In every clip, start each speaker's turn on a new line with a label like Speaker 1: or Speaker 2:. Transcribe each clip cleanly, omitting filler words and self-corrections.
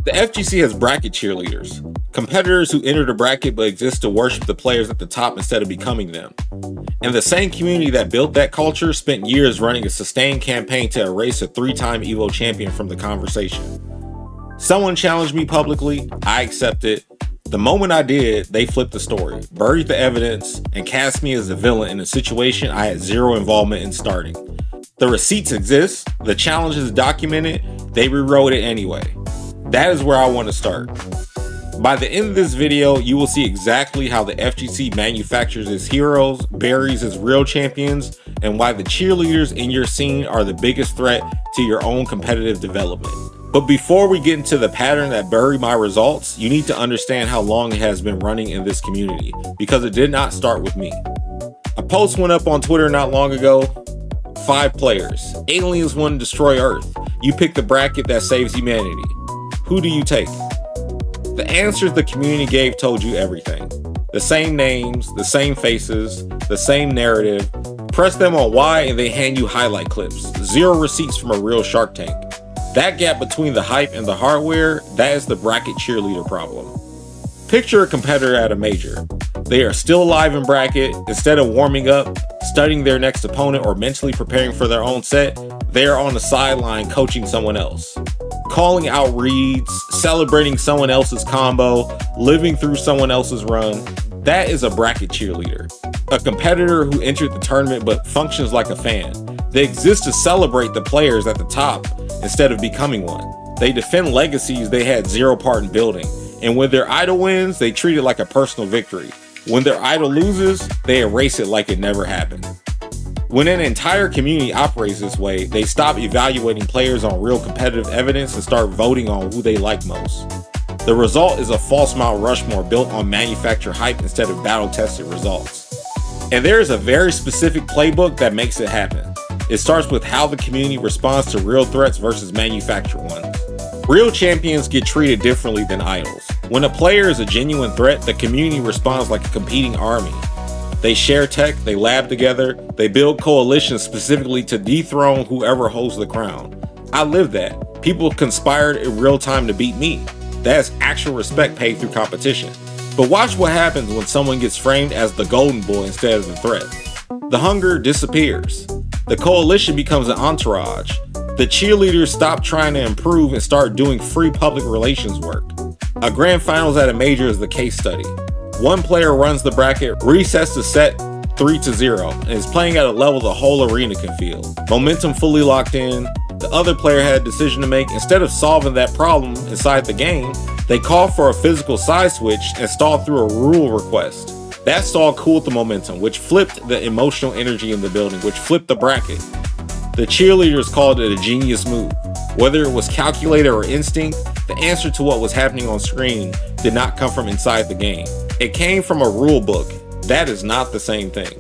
Speaker 1: The FGC has bracket cheerleaders, competitors who enter the bracket but exist to worship the players at the top instead of becoming them. And the same community that built that culture spent years running a sustained campaign to erase a 3-time EVO champion from the conversation. Someone challenged me publicly, I accepted. The moment I did, they flipped the story, buried the evidence, and cast me as the villain in a situation I had zero involvement in starting. The receipts exist, the challenge is documented, they rewrote it anyway. That is where I want to start. By the end of this video, you will see exactly how the FGC manufactures its heroes, buries its real champions, and why the cheerleaders in your scene are the biggest threat to your own competitive development. But before we get into the pattern that buried my results, you need to understand how long it has been running in this community, because it did not start with me. A post went up on Twitter not long ago. 5 players. Aliens want to destroy Earth. You pick the bracket that saves humanity. Who do you take? The answers the community gave told you everything. The same names, the same faces, the same narrative. Press them on Y and they hand you highlight clips. 0 receipts from a real Shark Tank. That gap between the hype and the hardware, that is the bracket cheerleader problem. Picture a competitor at a major. They are still alive in bracket. Instead of warming up, studying their next opponent, or mentally preparing for their own set, they are on the sideline coaching someone else. Calling out reads, celebrating someone else's combo, living through someone else's run. That is a bracket cheerleader. A competitor who entered the tournament but functions like a fan. They exist to celebrate the players at the top instead of becoming one. They defend legacies they had zero part in building. And when their idol wins, they treat it like a personal victory. When their idol loses, they erase it like it never happened. When an entire community operates this way, they stop evaluating players on real competitive evidence and start voting on who they like most. The result is a false Mount Rushmore built on manufactured hype instead of battle-tested results. And there is a very specific playbook that makes it happen. It starts with how the community responds to real threats versus manufactured ones. Real champions get treated differently than idols. When a player is a genuine threat, the community responds like a competing army. They share tech, they lab together, they build coalitions specifically to dethrone whoever holds the crown. I live that. People conspired in real time to beat me. That's actual respect paid through competition. But watch what happens when someone gets framed as the golden boy instead of the threat. The hunger disappears. The coalition becomes an entourage. The cheerleaders stop trying to improve and start doing free public relations work. A grand finals at a major is the case study. One player runs the bracket, resets the set 3-0, and is playing at a level the whole arena can feel. Momentum fully locked in. The other player had a decision to make. Instead of solving that problem inside the game, they called for a physical side switch and stalled through a rule request. That stall cooled the momentum, which flipped the emotional energy in the building, which flipped the bracket. The cheerleaders called it a genius move. Whether it was calculated or instinct, the answer to what was happening on screen did not come from inside the game. It came from a rule book. That is not the same thing.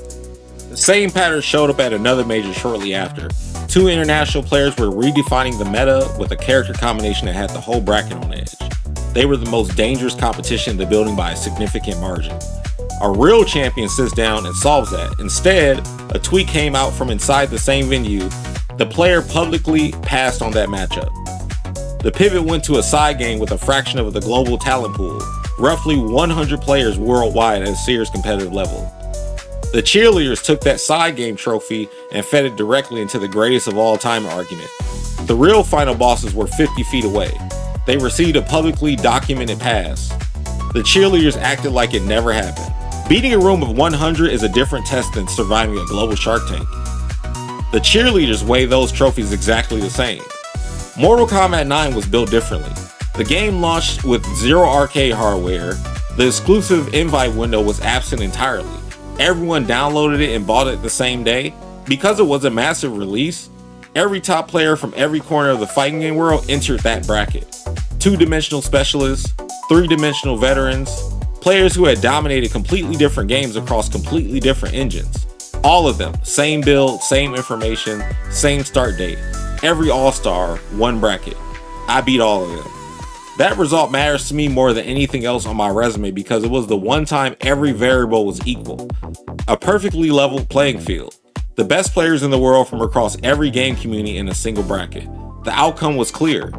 Speaker 1: The same pattern showed up at another major shortly after. 2 international players were redefining the meta with a character combination that had the whole bracket on edge. They were the most dangerous competition in the building by a significant margin. A real champion sits down and solves that. Instead, a tweet came out from inside the same venue. The player publicly passed on that matchup. The pivot went to a side game with a fraction of the global talent pool, roughly 100 players worldwide at a serious competitive level. The cheerleaders took that side game trophy and fed it directly into the greatest of all time argument. The real final bosses were 50 feet away. They received a publicly documented pass. The cheerleaders acted like it never happened. Beating a room of 100 is a different test than surviving a global Shark Tank. The cheerleaders weigh those trophies exactly the same. Mortal Kombat 9 was built differently. The game launched with 0 arcade hardware. The exclusive invite window was absent entirely. Everyone downloaded it and bought it the same day. Because it was a massive release, every top player from every corner of the fighting game world entered that bracket. 2-dimensional specialists, 3-dimensional veterans, players who had dominated completely different games across completely different engines. All of them, same build, same information, same start date. Every all-star, one bracket. I beat all of them. That result matters to me more than anything else on my resume because it was the one time every variable was equal. A perfectly level playing field. The best players in the world from across every game community in a single bracket. The outcome was clear.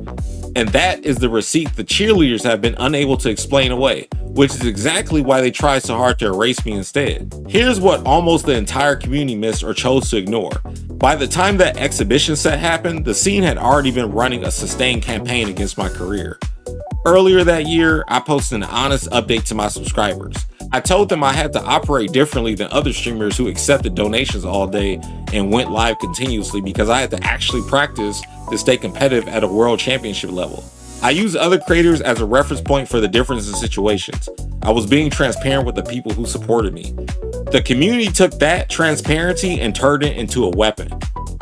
Speaker 1: And that is the receipt the cheerleaders have been unable to explain away, which is exactly why they tried so hard to erase me instead. Here's what almost the entire community missed or chose to ignore. By the time that exhibition set happened, the scene had already been running a sustained campaign against my career. Earlier that year, I posted an honest update to my subscribers. I told them I had to operate differently than other streamers who accepted donations all day and went live continuously because I had to actually practice to stay competitive at a world championship level. I use other creators as a reference point for the difference in situations. I was being transparent with the people who supported me. The community took that transparency and turned it into a weapon.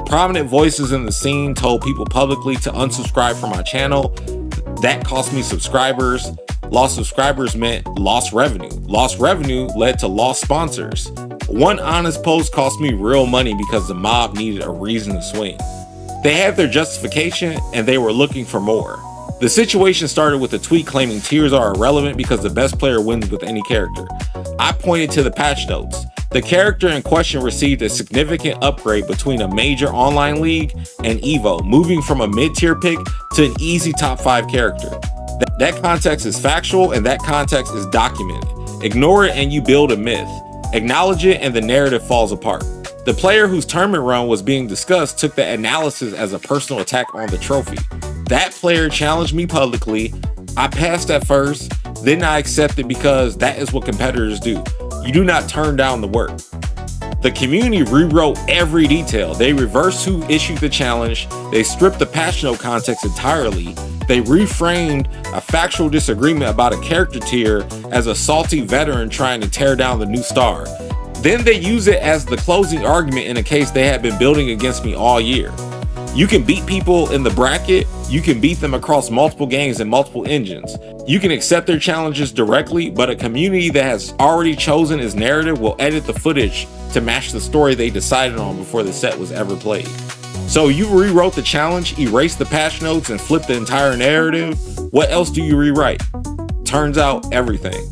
Speaker 1: Prominent voices in the scene told people publicly to unsubscribe from my channel. That cost me subscribers. Lost subscribers meant lost revenue. Lost revenue led to lost sponsors. One honest post cost me real money because the mob needed a reason to swing. They had their justification and they were looking for more. The situation started with a tweet claiming tiers are irrelevant because the best player wins with any character. I pointed to the patch notes. The character in question received a significant upgrade between a major online league and EVO, moving from a mid-tier pick to an easy top 5 character. That context is factual and that context is documented. Ignore it and you build a myth. Acknowledge it and the narrative falls apart. The player whose tournament run was being discussed took the analysis as a personal attack on the trophy. That player challenged me publicly. I passed at first, then I accepted because that is what competitors do. You do not turn down the work. The community rewrote every detail. They reversed who issued the challenge. They stripped the patch note context entirely. They reframed a factual disagreement about a character tier as a salty veteran trying to tear down the new star. Then they use it as the closing argument in a case they had been building against me all year. You can beat people in the bracket. You can beat them across multiple games and multiple engines. You can accept their challenges directly, but a community that has already chosen its narrative will edit the footage to match the story they decided on before the set was ever played. So you rewrote the challenge, erased the patch notes, and flipped the entire narrative. What else do you rewrite? Turns out, everything.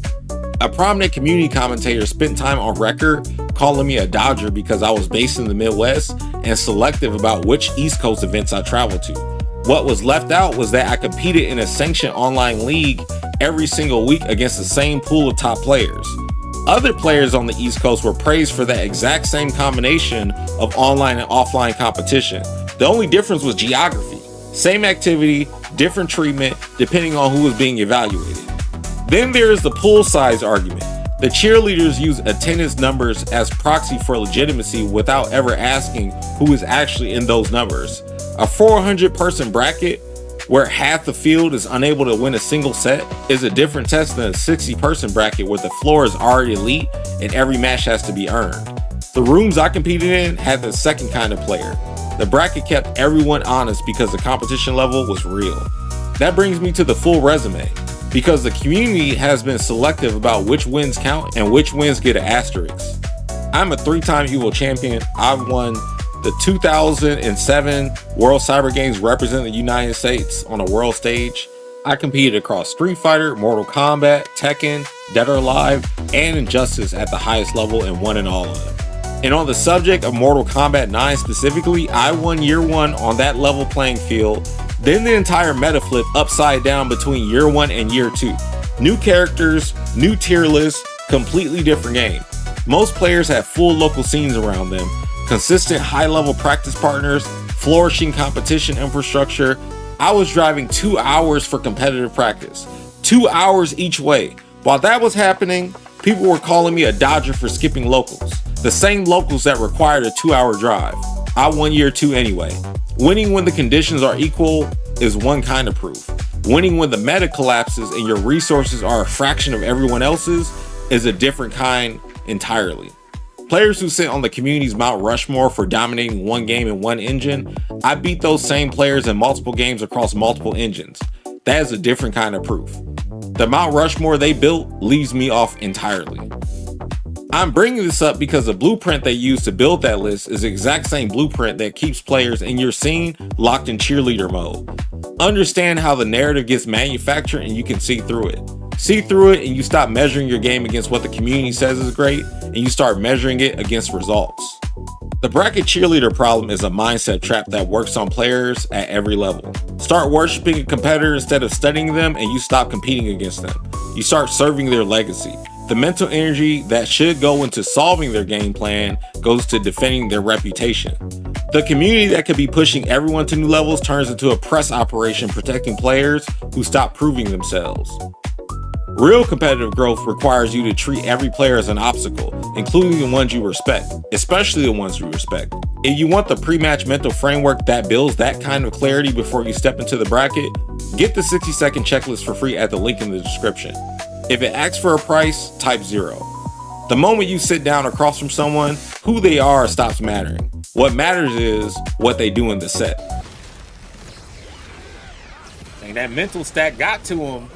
Speaker 1: A prominent community commentator spent time on record calling me a dodger because I was based in the Midwest and selective about which East Coast events I traveled to. What was left out was that I competed in a sanctioned online league every single week against the same pool of top players. Other players on the East Coast were praised for that exact same combination of online and offline competition. The only difference was geography. Same activity, different treatment, depending on who was being evaluated. Then there is the pool size argument. The cheerleaders use attendance numbers as proxy for legitimacy without ever asking who is actually in those numbers. A 400-person bracket where half the field is unable to win a single set is a different test than a 60-person bracket where the floor is already elite and every match has to be earned. The rooms I competed in had the second kind of player. The bracket kept everyone honest because the competition level was real. That brings me to the full resume. Because the community has been selective about which wins count and which wins get an asterisk. I'm a 3-time EVO champion. I've won the 2007 World Cyber Games representing the United States on a world stage. I competed across Street Fighter, Mortal Kombat, Tekken, Dead or Alive, and Injustice at the highest level and won in all of them. And on the subject of Mortal Kombat 9 specifically, I won year 1 on that level playing field. Then the entire meta flip upside down between year 1 and year 2. New characters, new tier lists, completely different game. Most players have full local scenes around them, consistent high-level practice partners, flourishing competition infrastructure. I was driving 2 hours for competitive practice, 2 hours each way. While that was happening, people were calling me a dodger for skipping locals, the same locals that required a 2-hour drive. I won year 2 anyway. Winning when the conditions are equal is one kind of proof. Winning when the meta collapses and your resources are a fraction of everyone else's is a different kind entirely. Players who sit on the community's Mount Rushmore for dominating one game in one engine, I beat those same players in multiple games across multiple engines. That is a different kind of proof. The Mount Rushmore they built leaves me off entirely. I'm bringing this up because the blueprint they use to build that list is the exact same blueprint that keeps players in your scene locked in cheerleader mode. Understand how the narrative gets manufactured and you can see through it. See through it and you stop measuring your game against what the community says is great and you start measuring it against results. The bracket cheerleader problem is a mindset trap that works on players at every level. Start worshiping a competitor instead of studying them, and you stop competing against them. You start serving their legacy. The mental energy that should go into solving their game plan goes to defending their reputation. The community that could be pushing everyone to new levels turns into a press operation protecting players who stop proving themselves. Real competitive growth requires you to treat every player as an obstacle, including the ones you respect, especially the ones you respect. If you want the pre-match mental framework that builds that kind of clarity before you step into the bracket, get the 60-second checklist for free at the link in the description. If it asks for a price, type 0. The moment you sit down across from someone, who they are stops mattering. What matters is what they do in the set. And that mental stack got to him.